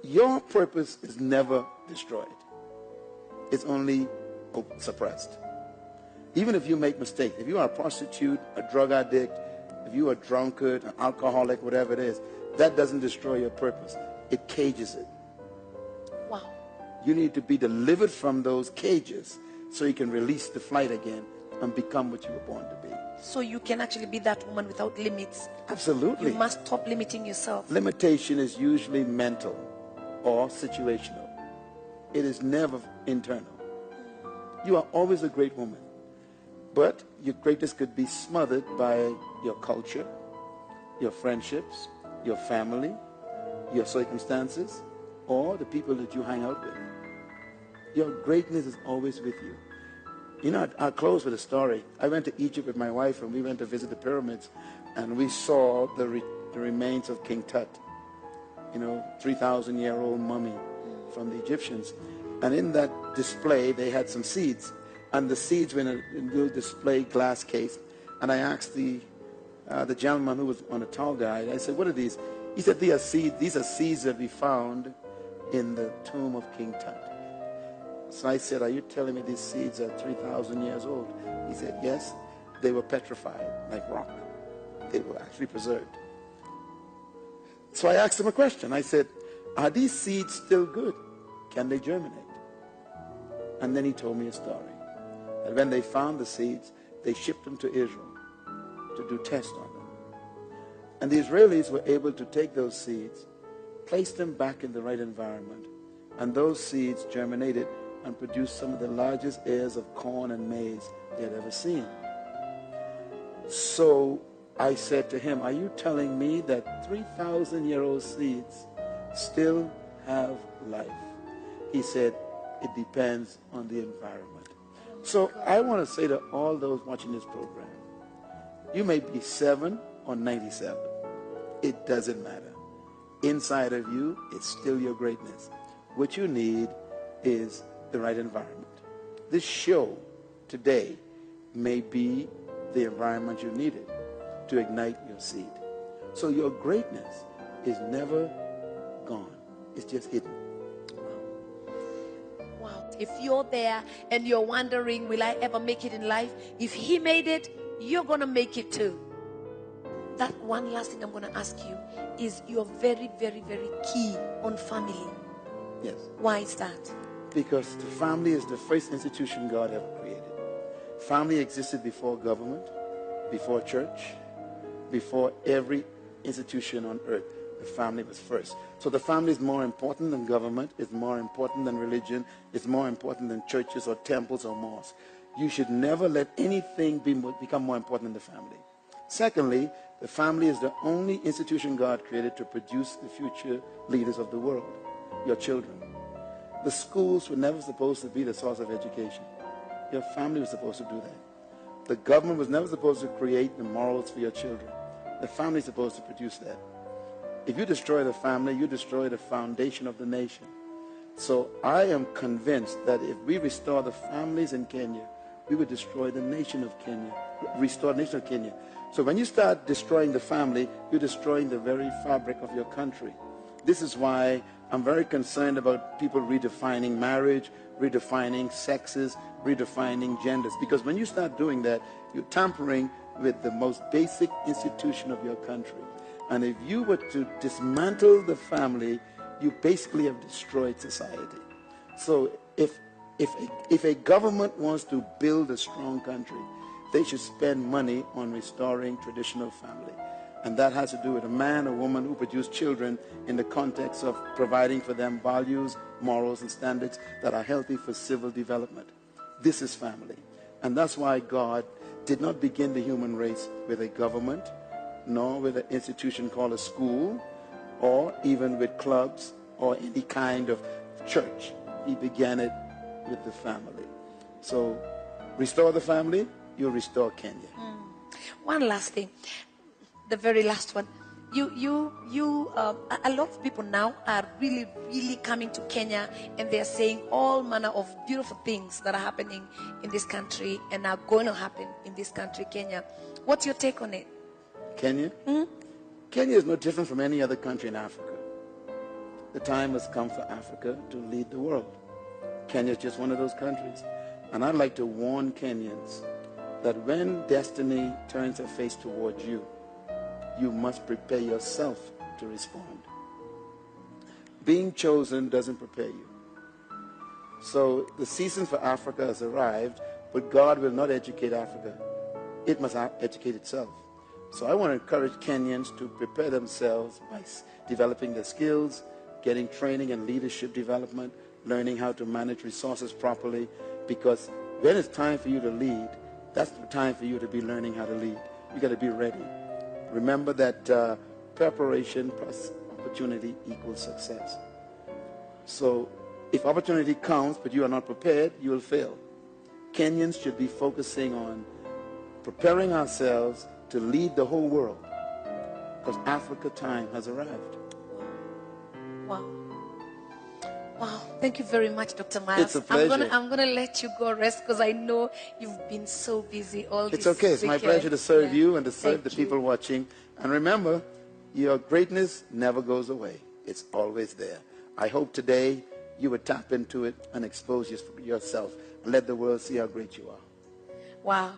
your purpose is never destroyed. It's only suppressed. Even if you make mistakes, if you are a prostitute, a drug addict, if you are a drunkard, an alcoholic, whatever it is, that doesn't destroy your purpose. It cages it. Wow. You need to be delivered from those cages so you can release the flight again and become what you were born to be. So you can actually be that woman without limits. Absolutely. You must stop limiting yourself. Limitation is usually mental or situational. It is never internal. You are always a great woman, but your greatness could be smothered by your culture, your friendships, your family, your circumstances, or the people that you hang out with. Your greatness is always with you. You know, I'll close with a story. I went to Egypt with my wife, and we went to visit the pyramids, and we saw the remains of King Tut, 3,000-year-old mummy from the Egyptians. And in that display, they had some seeds, and the seeds were in a display glass case. And I asked the gentleman who was on a tall guy, I said, "What are these?" He said, "These are seeds that we found in the tomb of King Tut." So I said, "Are you telling me these seeds are 3,000 years old?" He said, "Yes, they were petrified like rock. They were actually preserved." So I asked him a question. I said, "Are these seeds still good? Can they germinate?" And then he told me a story. And when they found the seeds, they shipped them to Israel to do tests on them. And the Israelis were able to take those seeds, place them back in the right environment, and those seeds germinated and produced some of the largest ears of corn and maize they had ever seen. So I said to him, "Are you telling me that 3,000-year-old seeds still have life?" He said, "It depends on the environment." So I want to say to all those watching this program, you may be 7 or 97. It doesn't matter. Inside of you, it's still your greatness. What you need is the right environment. This show today may be the environment you needed to ignite your seed. So your greatness is never gone. It's just hidden. Wow. If you're there and you're wondering, will I ever make it in life? If he made it, you're going to make it too. That one last thing I'm going to ask you is you're very, very, very key on family. Yes. Why is that? Because the family is the first institution God ever created. Family existed before government, before church, before every institution on earth. The family was first. So the family is more important than government, it's more important than religion, it's more important than churches or temples or mosques. You should never let anything become more important than the family. Secondly, the family is the only institution God created to produce the future leaders of the world, your children. The schools were never supposed to be the source of education. Your family was supposed to do that. The government was never supposed to create the morals for your children. The family is supposed to produce that. If you destroy the family, you destroy the foundation of the nation. So I am convinced that if we restore the families in Kenya, we would destroy the nation of Kenya, restore the nation of Kenya. So when you start destroying the family, you're destroying the very fabric of your country. This is why I'm very concerned about people redefining marriage, redefining sexes, redefining genders. Because when you start doing that, you're tampering with the most basic institution of your country. And if you were to dismantle the family, you basically have destroyed society. So if a government wants to build a strong country, they should spend money on restoring traditional family. And that has to do with a man or woman who produce children in the context of providing for them values, morals, and standards that are healthy for civil development. This is family. And that's why God did not begin the human race with a government, nor with an institution called a school, or even with clubs or any kind of church. He began it with the family. So restore the family, you'll restore Kenya. One last thing, the very last one. A lot of people now are really, really coming to Kenya, and they're saying all manner of beautiful things that are happening in this country and are going to happen in this country, Kenya. What's your take on it? Kenya? Kenya is no different from any other country in Africa. the time has come for Africa to lead the world. Kenya is just one of those countries. And I'd like to warn Kenyans that when destiny turns her face towards you, you must prepare yourself to respond. Being chosen doesn't prepare you. So the season for Africa has arrived, but God will not educate Africa. It must educate itself. So I want to encourage Kenyans to prepare themselves by developing their skills, getting training and leadership development, learning how to manage resources properly, because when it's time for you to lead, that's the time for you to be learning how to lead. You got to be ready. Remember that preparation plus opportunity equals success. So if opportunity comes but you are not prepared, you will fail. Kenyans should be focusing on preparing ourselves to lead the whole world, because Africa time has arrived. Wow. Wow. Thank you very much, Dr. Myles. It's a pleasure. I'm gonna let you go rest, because I know you've been so busy all this It's okay. It's my pleasure to serve you and to serve the people watching. And remember, your greatness never goes away. It's always there. I hope today you would tap into it and expose yourself and let the world see how great you are. Wow.